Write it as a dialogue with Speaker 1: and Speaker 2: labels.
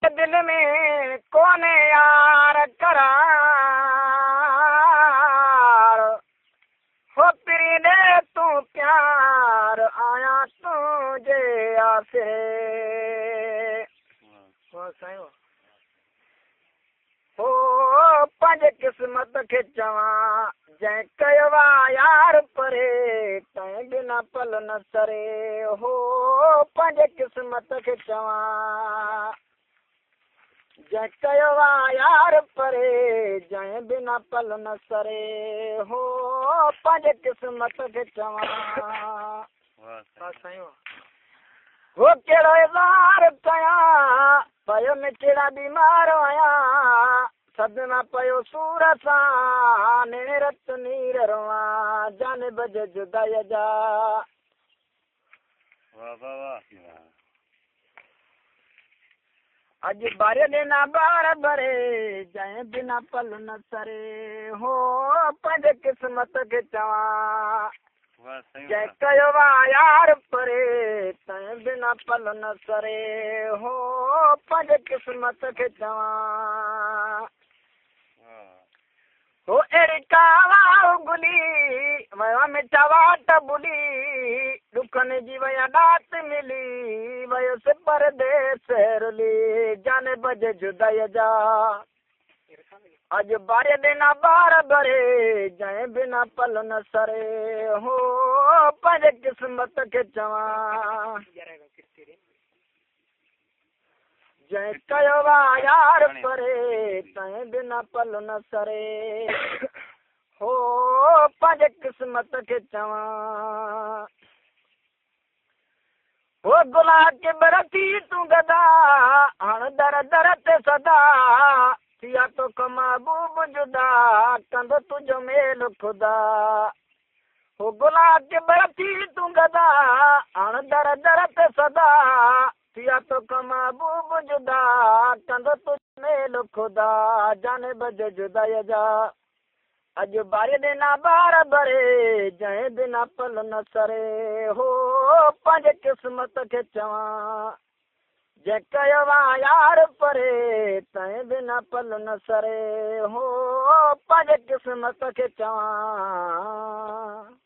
Speaker 1: दिल में कोने यार करार हो पिरी दे तू प्यार आया तुझे आसे हो पंज किस्मत खे चवां जंहिं कयो आहे यार परे तंहिं बिना पल न सरे हो पंज किस्मत खे चवां जंहिं कयो आहे यार परे जंहिं बिना पल न सरे हो पंज किस्मत खे चवां हो कहिड़ो इज़हार कयां पयो में कहिड़ा बीमार आहियां सदना पयो सूर सां नेरत नीर रवां जान बज जुदाई जा अॼु बारे ॾिना ॿार भरे जंहिं बिना पल न सरे हो पंज किस्मत खे चवां जंहिं कयो आहे यार परे तंहिं बिना पल न सरे हो पंज किस्मत खे चवां हो अहिड़ी कावा गुली वयो मिठा वाट बुली ॾुखनि जी वया ॾात मिली वयुसि परदेस रुली जाने बज जुदाई जा अॼु बारे ॾिना ॿार भरे जंहिं बिना पल न सरे हो पंज किस्मत खे चवां जंहिं कयो आहे यार परे तंहिं बिना पल न सरे हो पंज किस्मत खे चवां हो गुलाब के बरती तूं गदा हाणे दर दर ते सदा थिया तो महबूब जुदा कंदो तुंहिंजो मेल खुदा हो गुलाब के बरती तूं गदा हाणे दर दर ते सदा थिया तो महबूब जुदा कंदो तुंहिंजो मेल खुदा जाने बज जुदाई जा अॼु बारे ॾिना ॿार भरे जंहिं बिना पल न सरे हो पंज किस्मत खे चवां जंहिं कयो आहे यार परे तंहिं बिना पल न सरे हो पंज किस्मत खे चवां